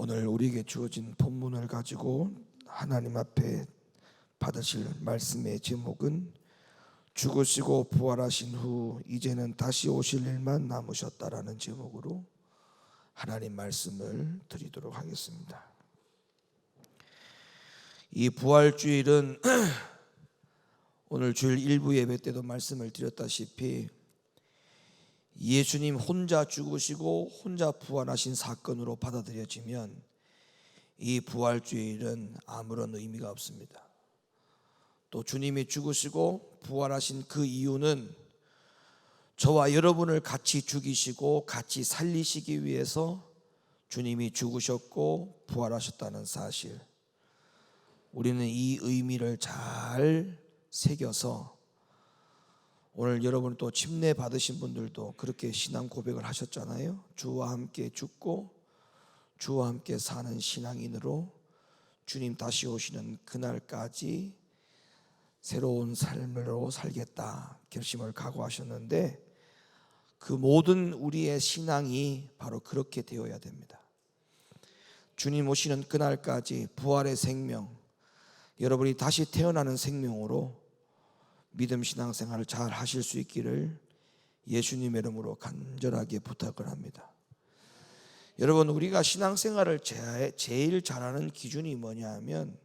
오늘 우리에게 주어진 본문을 가지고 하나님 앞에 받으실 말씀의 제목은 죽으시고 부활하신 후 이제는 다시 오실 일만 남으셨다라는 제목으로 하나님 말씀을 드리도록 하겠습니다. 이 부활주일은 오늘 주일 일부 예배 때도 말씀을 드렸다시피 예수님 혼자 죽으시고 혼자 부활하신 사건으로 받아들여지면 이 부활주일은 아무런 의미가 없습니다. 또 주님이 죽으시고 부활하신 그 이유는 저와 여러분을 같이 죽이시고 같이 살리시기 위해서 주님이 죽으셨고 부활하셨다는 사실, 우리는 이 의미를 잘 새겨서 오늘 여러분 또 침례 받으신 분들도 그렇게 신앙 고백을 하셨잖아요. 주와 함께 죽고 주와 함께 사는 신앙인으로 주님 다시 오시는 그날까지 새로운 삶으로 살겠다 결심을 각오하셨는데, 그 모든 우리의 신앙이 바로 그렇게 되어야 됩니다. 주님 오시는 그날까지 부활의 생명, 여러분이 다시 태어나는 생명으로 믿음 신앙생활을 잘 하실 수 있기를 예수님의 이름으로 간절하게 부탁을 합니다. 여러분, 우리가 신앙생활을 제일 잘하는 기준이 뭐냐 하면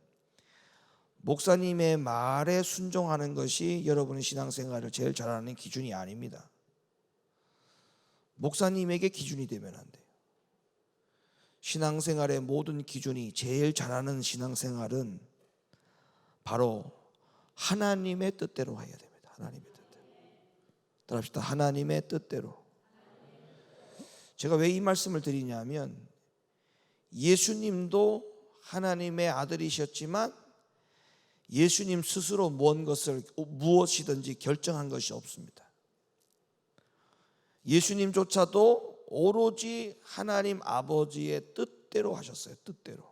목사님의 말에 순종하는 것이 여러분의 신앙생활을 제일 잘하는 기준이 아닙니다. 목사님에게 기준이 되면 안 돼요. 신앙생활의 모든 기준이 제일 잘하는 신앙생활은 바로 하나님의 뜻대로 해야 됩니다. 하나님의 뜻대로. 따라합시다. 하나님의 뜻대로. 제가 왜 이 말씀을 드리냐면 예수님도 하나님의 아들이셨지만 예수님 스스로 무엇이든지 결정한 것이 없습니다. 예수님조차도 오로지 하나님 아버지의 뜻대로 하셨어요. 뜻대로.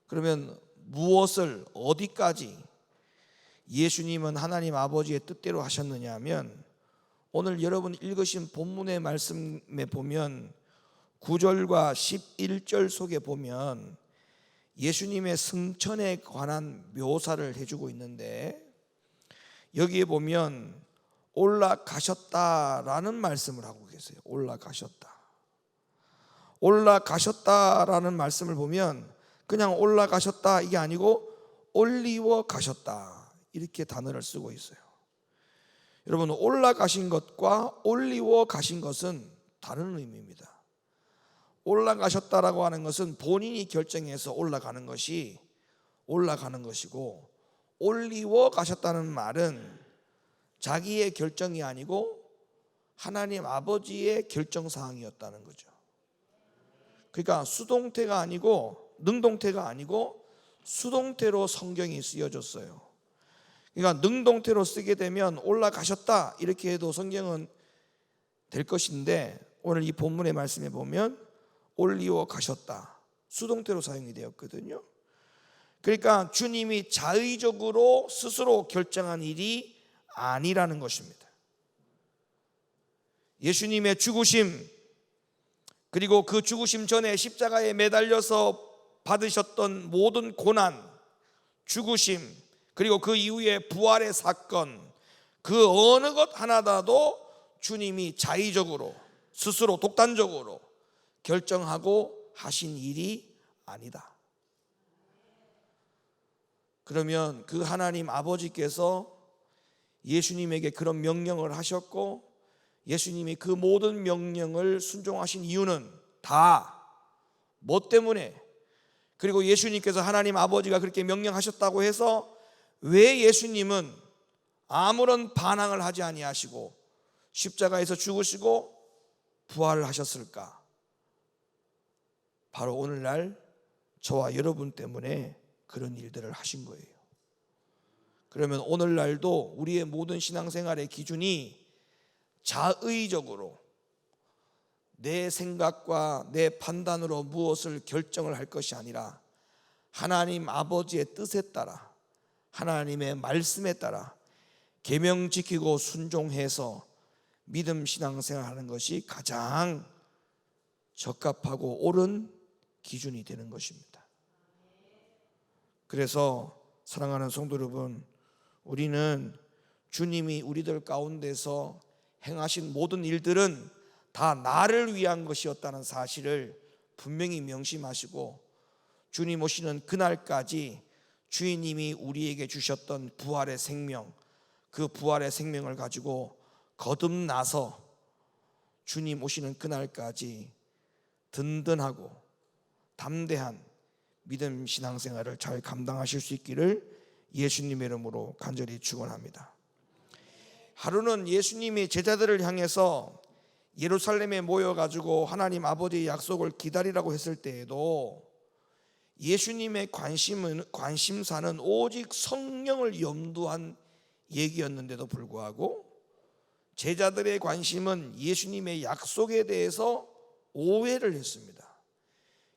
그러면 무엇을 어디까지 예수님은 하나님 아버지의 뜻대로 하셨느냐 하면, 오늘 여러분 읽으신 본문의 말씀에 보면 9절과 11절 속에 보면 예수님의 승천에 관한 묘사를 해주고 있는데, 여기에 보면 올라가셨다라는 말씀을 하고 계세요. 올라가셨다라는 말씀을 보면 그냥 올라가셨다 이게 아니고 올리워 가셨다 이렇게 단어를 쓰고 있어요. 여러분, 올라가신 것과 올리워 가신 것은 다른 의미입니다. 올라가셨다라고 하는 것은 본인이 결정해서 올라가는 것이고, 올리워 가셨다는 말은 자기의 결정이 아니고 하나님 아버지의 결정사항이었다는 거죠. 그러니까 수동태가 아니고 능동태가 아니고 수동태로 성경이 쓰여졌어요. 그러니까 능동태로 쓰게 되면 올라가셨다 이렇게 해도 성경은 될 것인데, 오늘 이 본문의 말씀에 보면 올리워 가셨다 수동태로 사용이 되었거든요. 그러니까 주님이 자의적으로 스스로 결정한 일이 아니라는 것입니다. 예수님의 죽으심, 그리고 그 죽으심 전에 십자가에 매달려서 받으셨던 모든 고난, 죽으심, 그리고 그 이후에 부활의 사건, 그 어느 것 하나도 주님이 자의적으로 스스로 독단적으로 결정하고 하신 일이 아니다. 그러면 그 하나님 아버지께서 예수님에게 그런 명령을 하셨고, 예수님이 그 모든 명령을 순종하신 이유는 다 뭐 때문에, 그리고 예수님께서 하나님 아버지가 그렇게 명령하셨다고 해서 왜 예수님은 아무런 반항을 하지 아니하시고 십자가에서 죽으시고 부활을 하셨을까? 바로 오늘날 저와 여러분 때문에 그런 일들을 하신 거예요. 그러면 오늘날도 우리의 모든 신앙생활의 기준이 자의적으로 내 생각과 내 판단으로 무엇을 결정을 할 것이 아니라 하나님 아버지의 뜻에 따라, 하나님의 말씀에 따라 계명 지키고 순종해서 믿음 신앙생활 하는 것이 가장 적합하고 옳은 기준이 되는 것입니다. 그래서 사랑하는 성도 여러분, 우리는 주님이 우리들 가운데서 행하신 모든 일들은 다 나를 위한 것이었다는 사실을 분명히 명심하시고, 주님 오시는 그날까지 주님이 우리에게 주셨던 부활의 생명, 그 부활의 생명을 가지고 거듭나서 주님 오시는 그날까지 든든하고 담대한 믿음 신앙생활을 잘 감당하실 수 있기를 예수님의 이름으로 간절히 축원합니다. 하루는 예수님이 제자들을 향해서 예루살렘에 모여가지고 하나님 아버지의 약속을 기다리라고 했을 때에도 예수님의 관심사는 오직 성령을 염두한 얘기였는데도 불구하고 제자들의 관심은 예수님의 약속에 대해서 오해를 했습니다.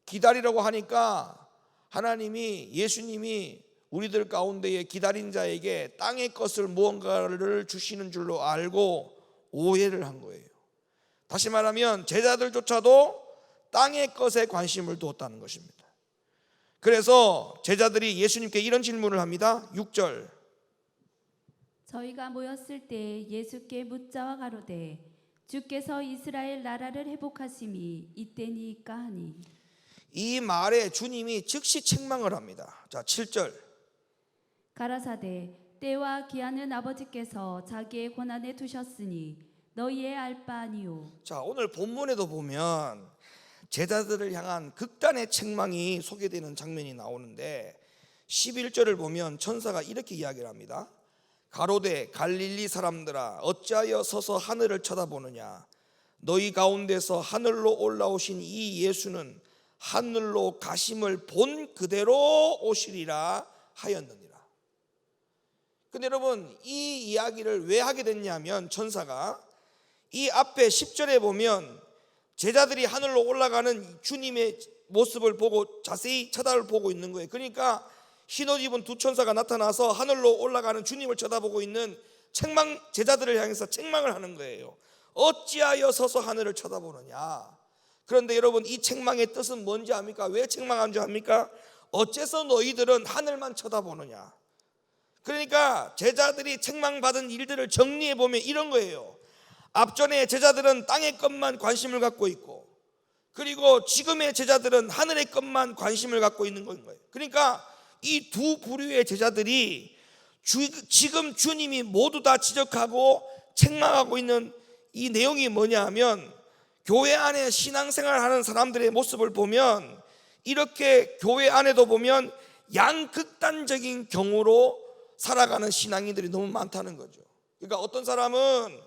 기다리라고 하니까 하나님이, 예수님이 우리들 가운데에 기다린 자에게 땅의 것을 무언가를 주시는 줄로 알고 오해를 한 거예요. 다시 말하면 제자들조차도 땅의 것에 관심을 두었다는 것입니다. 그래서 제자들이 예수님께 이런 질문을 합니다. 6절, 저희가 모였을 때 예수께 묻자와 가로되 주께서 이스라엘 나라를 회복하심이 이때니까 하니. 이 말에 주님이 즉시 책망을 합니다. 자, 7절, 가라사대 때와 기한은 아버지께서 자기의 권한에 두셨으니 너희의 알 바 아니요. 자, 오늘 본문에도 보면 제자들을 향한 극단의 책망이 소개되는 장면이 나오는데 11절을 보면 천사가 이렇게 이야기를 합니다. 가로되 갈릴리 사람들아 어찌하여 서서 하늘을 쳐다보느냐, 너희 가운데서 하늘로 올라오신 이 예수는 하늘로 가심을 본 그대로 오시리라 하였느니라. 근데 여러분, 이 이야기를 왜 하게 됐냐면 천사가 이 앞에 10절에 보면 제자들이 하늘로 올라가는 주님의 모습을 보고 자세히 쳐다보고 있는 거예요. 그러니까 흰옷 입은 두 천사가 나타나서 하늘로 올라가는 주님을 쳐다보고 있는 제자들을 향해서 책망을 하는 거예요. 어찌하여 서서 하늘을 쳐다보느냐. 그런데 여러분, 이 책망의 뜻은 뭔지 압니까? 왜 책망한 줄 압니까? 어째서 너희들은 하늘만 쳐다보느냐. 그러니까 제자들이 책망받은 일들을 정리해 보면 이런 거예요. 앞전에 제자들은 땅의 것만 관심을 갖고 있고, 그리고 지금의 제자들은 하늘의 것만 관심을 갖고 있는 거예요. 그러니까 이 두 부류의 제자들이 지금 주님이 모두 다 지적하고 책망하고 있는 이 내용이 뭐냐 하면, 교회 안에 신앙생활 하는 사람들의 모습을 보면 이렇게 교회 안에도 보면 양극단적인 경우로 살아가는 신앙인들이 너무 많다는 거죠. 그러니까 어떤 사람은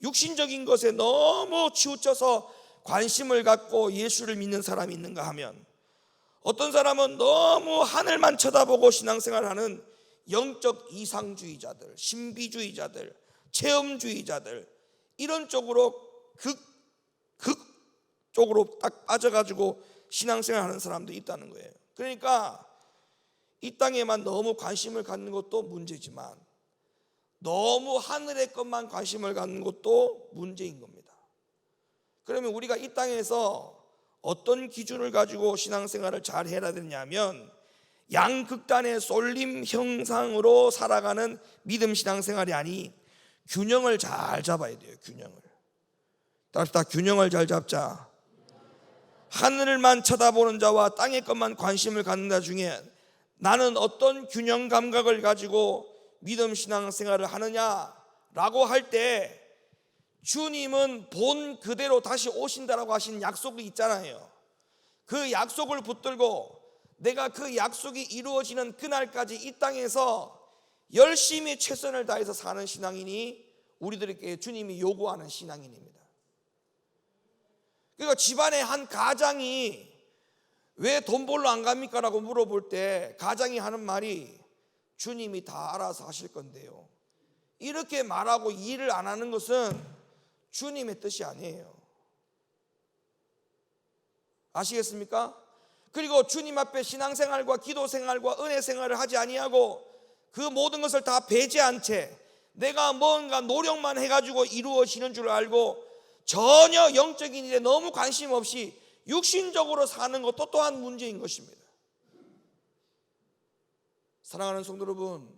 육신적인 것에 너무 치우쳐서 관심을 갖고 예수를 믿는 사람이 있는가 하면, 어떤 사람은 너무 하늘만 쳐다보고 신앙생활하는 영적 이상주의자들, 신비주의자들, 체험주의자들, 이런 쪽으로 극쪽으로 딱 빠져가지고 신앙생활하는 사람도 있다는 거예요. 그러니까 이 땅에만 너무 관심을 갖는 것도 문제지만 너무 하늘의 것만 관심을 갖는 것도 문제인 겁니다. 그러면 우리가 이 땅에서 어떤 기준을 가지고 신앙생활을 잘 해야 되냐면, 양극단의 쏠림 형상으로 살아가는 믿음 신앙생활이 아니 균형을 잘 잡아야 돼요. 균형을 잘 잡자. 하늘만 쳐다보는 자와 땅의 것만 관심을 갖는 자 중에 나는 어떤 균형 감각을 가지고 믿음 신앙생활을 하느냐라고 할 때, 주님은 본 그대로 다시 오신다라고 하신 약속이 있잖아요. 그 약속을 붙들고 내가 그 약속이 이루어지는 그날까지 이 땅에서 열심히 최선을 다해서 사는 신앙인이 우리들에게 주님이 요구하는 신앙인입니다. 그러니까 집안의 한 가장이 왜 돈 벌러 안 갑니까? 라고 물어볼 때 가장이 하는 말이 주님이 다 알아서 하실 건데요. 이렇게 말하고 일을 안 하는 것은 주님의 뜻이 아니에요. 아시겠습니까? 그리고 주님 앞에 신앙생활과 기도생활과 은혜생활을 하지 아니하고 그 모든 것을 다 배제한 채 내가 뭔가 노력만 해가지고 이루어지는 줄 알고 전혀 영적인 일에 너무 관심 없이 육신적으로 사는 것도 또한 문제인 것입니다. 사랑하는 성도 여러분,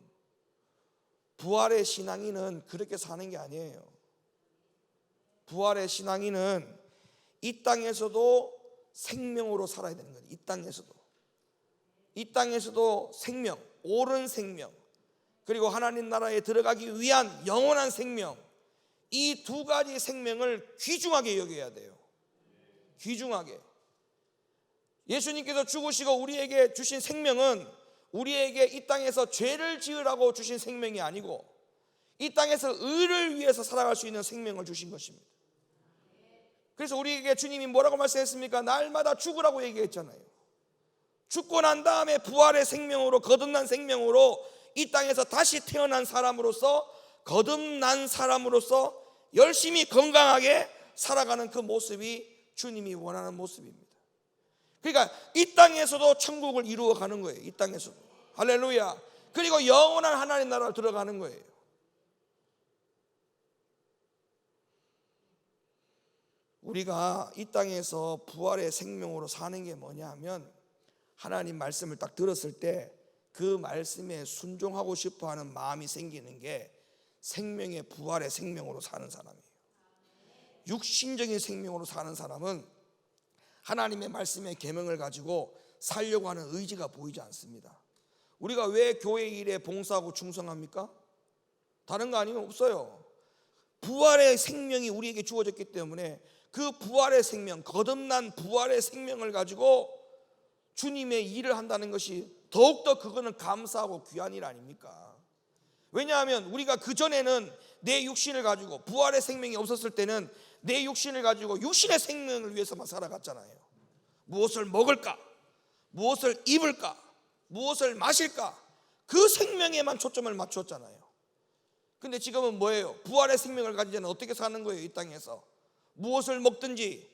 부활의 신앙인은 그렇게 사는 게 아니에요. 부활의 신앙인은 이 땅에서도 생명으로 살아야 되는 거예요. 이 땅에서도 생명, 옳은 생명, 그리고 하나님 나라에 들어가기 위한 영원한 생명, 이 두 가지 생명을 귀중하게 여겨야 돼요. 귀중하게. 예수님께서 죽으시고 우리에게 주신 생명은 우리에게 이 땅에서 죄를 지으라고 주신 생명이 아니고 이 땅에서 의를 위해서 살아갈 수 있는 생명을 주신 것입니다. 그래서 우리에게 주님이 뭐라고 말씀했습니까? 날마다 죽으라고 얘기했잖아요. 죽고 난 다음에 부활의 생명으로, 거듭난 생명으로 이 땅에서 다시 태어난 사람으로서, 거듭난 사람으로서 열심히 건강하게 살아가는 그 모습이 주님이 원하는 모습입니다. 그러니까 이 땅에서도 천국을 이루어가는 거예요. 이 땅에서도. 할렐루야. 그리고 영원한 하나님 나라로 들어가는 거예요. 우리가 이 땅에서 부활의 생명으로 사는 게 뭐냐 하면, 하나님 말씀을 딱 들었을 때 그 말씀에 순종하고 싶어하는 마음이 생기는 게 생명의 부활의 생명으로 사는 사람이에요. 육신적인 생명으로 사는 사람은 하나님의 말씀의 계명을 가지고 살려고 하는 의지가 보이지 않습니다. 우리가 왜 교회 일에 봉사하고 충성합니까? 다른 거 아니면 없어요. 부활의 생명이 우리에게 주어졌기 때문에 그 부활의 생명, 거듭난 부활의 생명을 가지고 주님의 일을 한다는 것이 더욱더 그거는 감사하고 귀한 일 아닙니까? 왜냐하면 우리가 그전에는 내 육신을 가지고, 부활의 생명이 없었을 때는 내 육신을 가지고 육신의 생명을 위해서만 살아갔잖아요. 무엇을 먹을까? 무엇을 입을까? 무엇을 마실까? 그 생명에만 초점을 맞췄잖아요. 근데 지금은 뭐예요? 부활의 생명을 가진 자는 어떻게 사는 거예요? 이 땅에서 무엇을 먹든지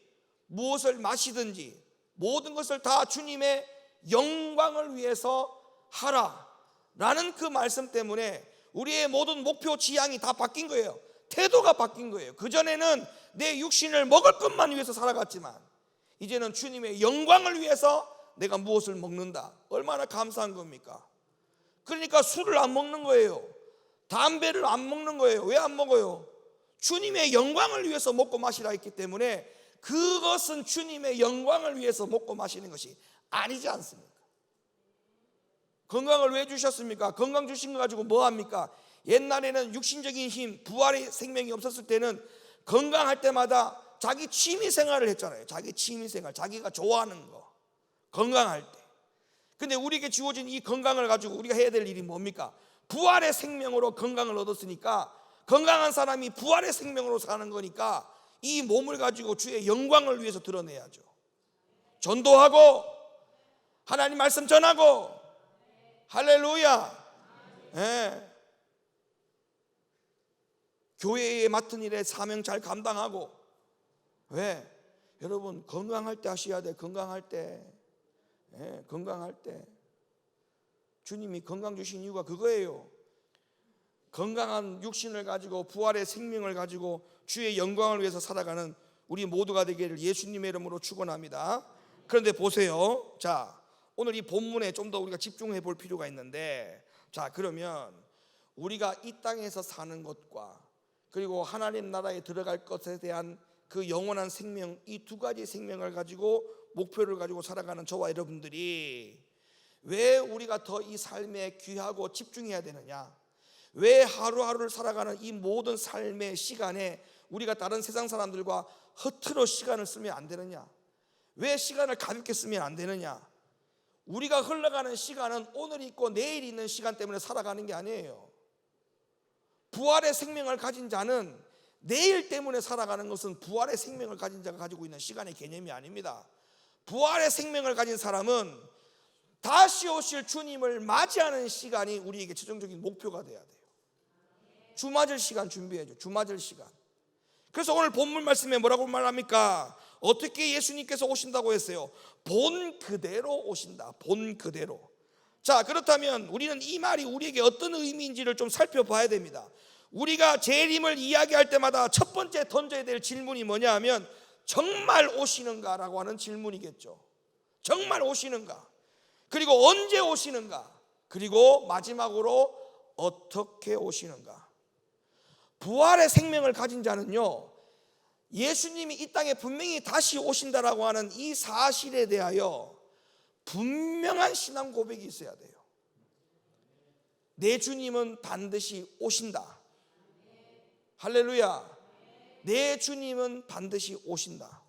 무엇을 마시든지 모든 것을 다 주님의 영광을 위해서 하라라는 그 말씀 때문에 우리의 모든 목표 지향이 다 바뀐 거예요. 태도가 바뀐 거예요. 그전에는 내 육신을 먹을 것만 위해서 살아갔지만 이제는 주님의 영광을 위해서 내가 무엇을 먹는다. 얼마나 감사한 겁니까? 그러니까 술을 안 먹는 거예요. 담배를 안 먹는 거예요. 왜 안 먹어요? 주님의 영광을 위해서 먹고 마시라 했기 때문에 그것은 주님의 영광을 위해서 먹고 마시는 것이 아니지 않습니까? 건강을 왜 주셨습니까? 건강 주신 거 가지고 뭐 합니까? 옛날에는 육신적인 힘, 부활의 생명이 없었을 때는 건강할 때마다 자기 취미 생활을 했잖아요. 자기 취미 생활, 자기가 좋아하는 거, 건강할 때. 근데 우리에게 주어진 이 건강을 가지고 우리가 해야 될 일이 뭡니까? 부활의 생명으로 건강을 얻었으니까, 건강한 사람이 부활의 생명으로 사는 거니까 이 몸을 가지고 주의 영광을 위해서 드러내야죠. 전도하고 하나님 말씀 전하고, 할렐루야. 네. 교회에 맡은 일에 사명 잘 감당하고. 왜? 여러분 건강할 때 하셔야 돼. 건강할 때. 네, 건강할 때. 주님이 건강 주신 이유가 그거예요. 건강한 육신을 가지고 부활의 생명을 가지고 주의 영광을 위해서 살아가는 우리 모두가 되기를 예수님의 이름으로 축원합니다. 그런데 보세요. 자, 오늘 이 본문에 좀 더 우리가 집중해 볼 필요가 있는데, 자, 그러면 우리가 이 땅에서 사는 것과 그리고 하나님 나라에 들어갈 것에 대한 그 영원한 생명, 이 두 가지 생명을 가지고 목표를 가지고 살아가는 저와 여러분들이 왜 우리가 더 이 삶에 귀하고 집중해야 되느냐? 왜 하루하루를 살아가는 이 모든 삶의 시간에 우리가 다른 세상 사람들과 허투루 시간을 쓰면 안 되느냐? 왜 시간을 가볍게 쓰면 안 되느냐? 우리가 흘러가는 시간은 오늘 있고 내일 있는 시간 때문에 살아가는 게 아니에요. 부활의 생명을 가진 자는 내일 때문에 살아가는 것은 부활의 생명을 가진 자가 가지고 있는 시간의 개념이 아닙니다. 부활의 생명을 가진 사람은 다시 오실 주님을 맞이하는 시간이 우리에게 최종적인 목표가 돼야 돼요. 주 맞을 시간 준비해야죠. 주 맞을 시간. 그래서 오늘 본문 말씀에 뭐라고 말합니까? 어떻게 예수님께서 오신다고 했어요? 본 그대로 오신다. 본 그대로. 자, 그렇다면 우리는 이 말이 우리에게 어떤 의미인지를 좀 살펴봐야 됩니다. 우리가 재림을 이야기할 때마다 첫 번째 던져야 될 질문이 뭐냐 하면, 정말 오시는가라고 하는 질문이겠죠. 정말 오시는가? 그리고 언제 오시는가? 그리고 마지막으로 어떻게 오시는가? 부활의 생명을 가진 자는요, 예수님이 이 땅에 분명히 다시 오신다라고 하는 이 사실에 대하여 분명한 신앙 고백이 있어야 돼요. 내 주님은 반드시 오신다. 할렐루야. 내 주님은 반드시 오신다.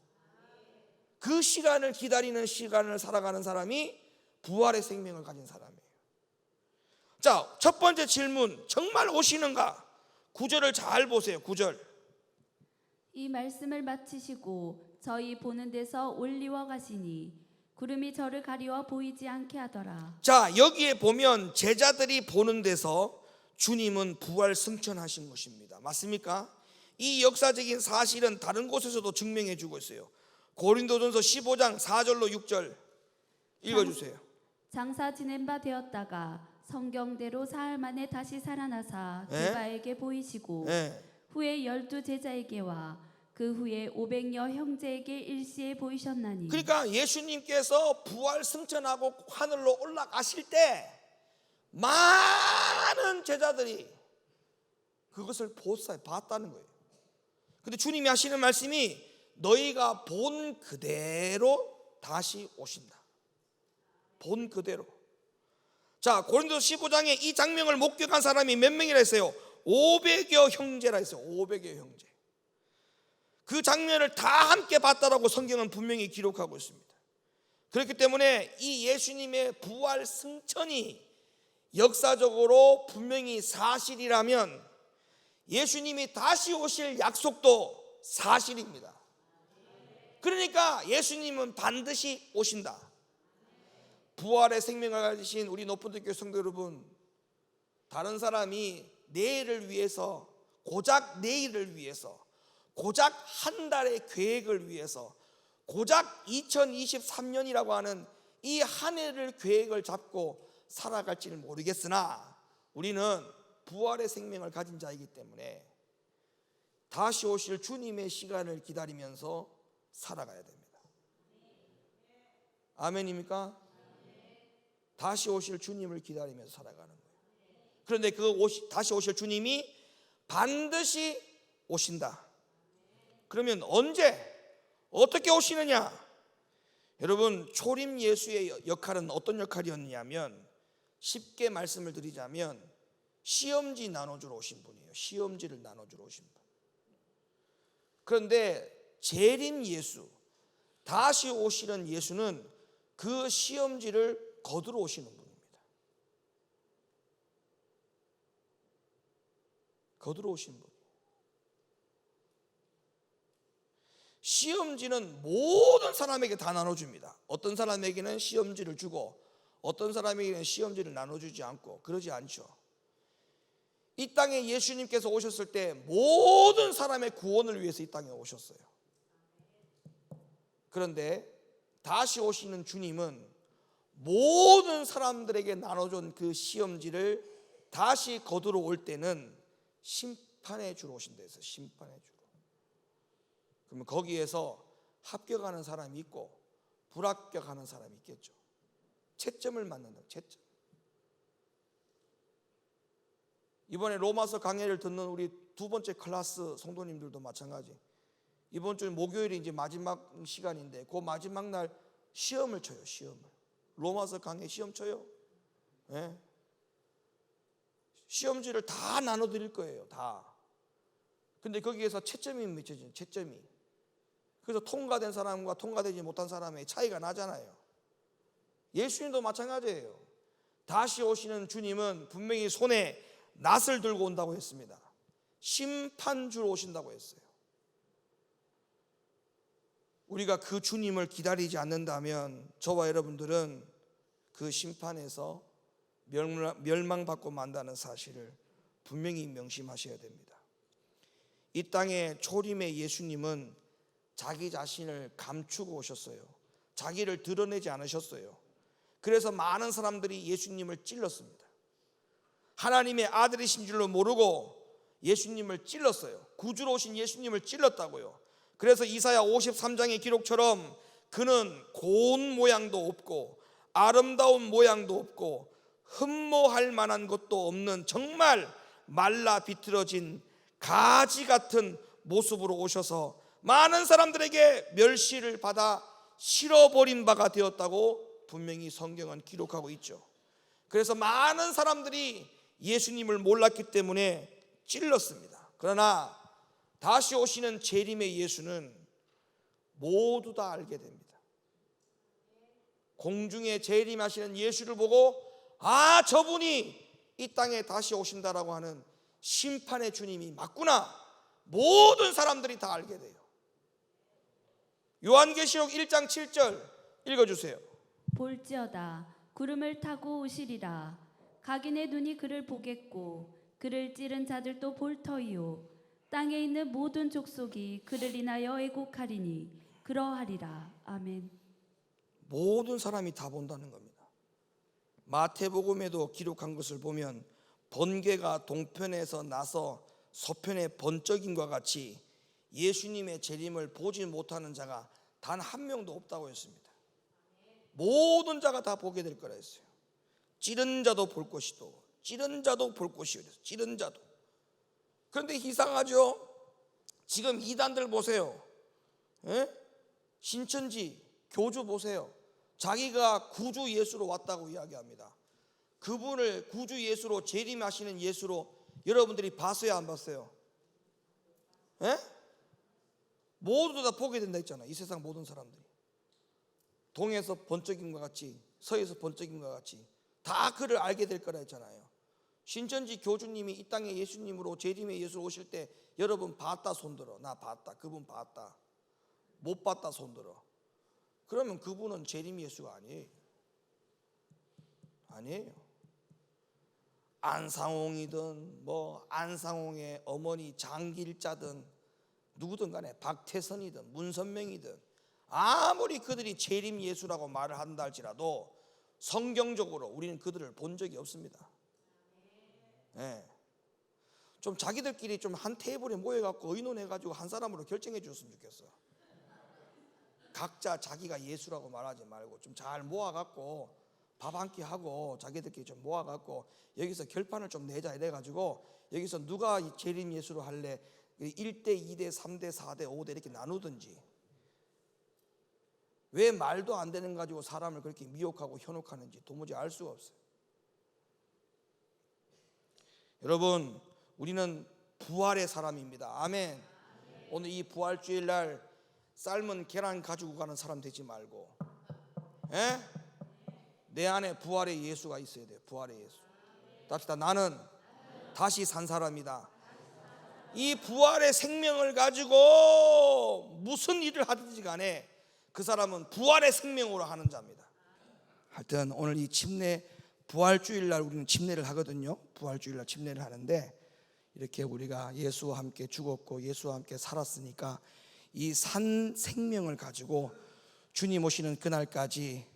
그 시간을 기다리는 시간을 살아가는 사람이 부활의 생명을 가진 사람이에요. 자, 첫 번째 질문, 정말 오시는가? 9절을 잘 보세요. 9절. 이 말씀을 마치시고 저희 보는 데서 올리워 가시니 구름이 저를 가리워 보이지 않게 하더라. 자, 여기에 보면 제자들이 보는 데서 주님은 부활 승천하신 것입니다. 맞습니까? 이 역사적인 사실은 다른 곳에서도 증명해 주고 있어요. 고린도전서 15장 4절로 6절 읽어주세요. 장사 지낸 바 되었다가 성경대로 사흘 만에 다시 살아나사 제자에게 보이시고 후에 12 제자에게와 그 후에 500여 형제에게 일시에 보이셨나니. 그러니까 예수님께서 부활 승천하고 하늘로 올라가실 때 많은 제자들이 그것을 봤다는 거예요. 근데 주님이 하시는 말씀이 너희가 본 그대로 다시 오신다. 본 그대로. 자, 고린도서 15장에 이 장면을 목격한 사람이 몇 명이라 했어요? 500여 형제라 했어요. 500여 형제. 그 장면을 다 함께 봤다라고 성경은 분명히 기록하고 있습니다. 그렇기 때문에 이 예수님의 부활 승천이 역사적으로 분명히 사실이라면 예수님이 다시 오실 약속도 사실입니다. 그러니까 예수님은 반드시 오신다. 부활의 생명을 가지신 우리 높은 교회 성도 여러분, 다른 사람이 내일을 위해서, 고작 내일을 위해서, 고작 한 달의 계획을 위해서, 고작 2023년이라고 하는 이 한 해를 계획을 잡고 살아갈지는 모르겠으나 우리는 부활의 생명을 가진 자이기 때문에 다시 오실 주님의 시간을 기다리면서 살아가야 됩니다. 아멘입니까? 다시 오실 주님을 기다리면서 살아가는 거예요. 그런데 다시 오실 주님이 반드시 오신다. 그러면 언제, 어떻게 오시느냐? 여러분, 초림 예수의 역할은 어떤 역할이었냐면, 쉽게 말씀을 드리자면 시험지 나눠주러 오신 분이에요. 시험지를 나눠주러 오신 분. 그런데 재림 예수, 다시 오시는 예수는 그 시험지를 거두러 오시는 분입니다. 거두러 오시는 분. 시험지는 모든 사람에게 다 나눠줍니다. 어떤 사람에게는 시험지를 주고 어떤 사람에게는 시험지를 나눠주지 않고 그러지 않죠. 이 땅에 예수님께서 오셨을 때 모든 사람의 구원을 위해서 이 땅에 오셨어요. 그런데 다시 오시는 주님은 모든 사람들에게 나눠준 그 시험지를 다시 거두러 올 때는 심판해 주러 오신다 해서 심판해 주러. 그러면 거기에서 합격하는 사람이 있고 불합격하는 사람이 있겠죠. 채점을 맞는다. 채점. 이번에 로마서 강해를 듣는 우리 두 번째 클래스 성도님들도 마찬가지. 이번 주 목요일이 이제 마지막 시간인데 그 마지막 날 시험을 쳐요. 시험을. 로마서 강해 시험 쳐요. 네. 시험지를 다 나눠 드릴 거예요. 다. 근데 거기에서 채점이 맺혀지는 채점이. 그래서 통과된 사람과 통과되지 못한 사람의 차이가 나잖아요. 예수님도 마찬가지예요. 다시 오시는 주님은 분명히 손에 낫을 들고 온다고 했습니다. 심판주로 오신다고 했어요. 우리가 그 주님을 기다리지 않는다면 저와 여러분들은 그 심판에서 멸망받고 만다는 사실을 분명히 명심하셔야 됩니다. 이 땅에 초림의 예수님은 자기 자신을 감추고 오셨어요. 자기를 드러내지 않으셨어요. 그래서 많은 사람들이 예수님을 찔렀습니다. 하나님의 아들이신 줄로 모르고 예수님을 찔렀어요. 구주로 오신 예수님을 찔렀다고요. 그래서 이사야 53장의 기록처럼 그는 고운 모양도 없고 아름다운 모양도 없고 흠모할 만한 것도 없는 정말 말라 비틀어진 가지 같은 모습으로 오셔서 많은 사람들에게 멸시를 받아 실어버린 바가 되었다고 분명히 성경은 기록하고 있죠. 그래서 많은 사람들이 예수님을 몰랐기 때문에 찔렀습니다. 그러나 다시 오시는 재림의 예수는 모두 다 알게 됩니다. 공중에 재림하시는 예수를 보고 아, 저분이 이 땅에 다시 오신다라고 하는 심판의 주님이 맞구나, 모든 사람들이 다 알게 돼요. 요한계시록 1장 7절 읽어주세요. 볼지어다 구름을 타고 오시리라. 각인의 눈이 그를 보겠고 그를 찌른 자들도 볼 터이요 땅에 있는 모든 족속이 그를 인하여 애곡하리니 그러하리라. 아멘. 모든 사람이 다 본다는 겁니다. 마태복음에도 기록한 것을 보면 번개가 동편에서 나서 서편에 번쩍임과 같이 예수님의 재림을 보지 못하는 자가 단 한 명도 없다고 했습니다. 모든 자가 다 보게 될 거라 했어요. 찌른 자도 볼 것이고 찌른 자도 볼 것이요. 찌른 자도. 그런데 이상하죠. 지금 이단들 보세요. 신천지 교주 보세요. 자기가 구주 예수로 왔다고 이야기합니다. 그분을 구주 예수로, 재림하시는 예수로 여러분들이 봤어요, 안 봤어요? 모두 다 보게 된다 했잖아요. 이 세상 모든 사람들이 동에서 번쩍임과 같이 서에서 번쩍임과 같이 다 그를 알게 될 거라 했잖아요. 신천지 교주님이 이 땅에 예수님으로, 재림의 예수로 오실 때 여러분 봤다 손들어. 나 봤다. 그분 봤다. 못 봤다 손들어. 그러면 그분은 재림 예수가 아니에요. 아니에요. 안상홍이든 뭐 안상홍의 어머니 장길자든 누구든 간에 박태선이든 문선명이든 아무리 그들이 재림 예수라고 말을 한다 할지라도 성경적으로 우리는 그들을 본 적이 없습니다. 좀 자기들끼리 좀 한 테이블에 모여갖고 의논해가지고 한 사람으로 결정해 줬으면 좋겠어. 각자 자기가 예수라고 말하지 말고 좀 잘 모아갖고 밥 한 끼 하고 자기들끼리 좀 모아갖고 여기서 결판을 좀 내자 이래가지고 여기서 누가 재림 예수로 할래 1대 2대 3대 4대 5대 이렇게 나누든지. 왜 말도 안 되는 가지고 사람을 그렇게 미혹하고 현혹하는지 도무지 알 수가 없어요. 여러분, 우리는 부활의 사람입니다. 아멘. 오늘 이 부활주일날 삶은 계란 가지고 가는 사람 되지 말고 내 안에 부활의 예수가 있어야 돼요. 부활의 예수. 답시다. 나는 다시 산 사람이다. 이 부활의 생명을 가지고 무슨 일을 하든지 간에 그 사람은 부활의 생명으로 하는 자입니다. 하여튼 오늘 이 침례, 부활주일날 우리는 침례를 하거든요. 부활주일날 침례를 하는데 이렇게 우리가 예수와 함께 죽었고 예수와 함께 살았으니까 이 산 생명을 가지고 주님 오시는 그날까지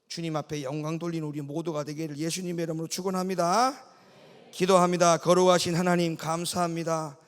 주님 앞에 영광 돌리는 우리 모두가 되기를 예수님의 이름으로 축원합니다. 기도합니다. 거룩하신 하나님 감사합니다.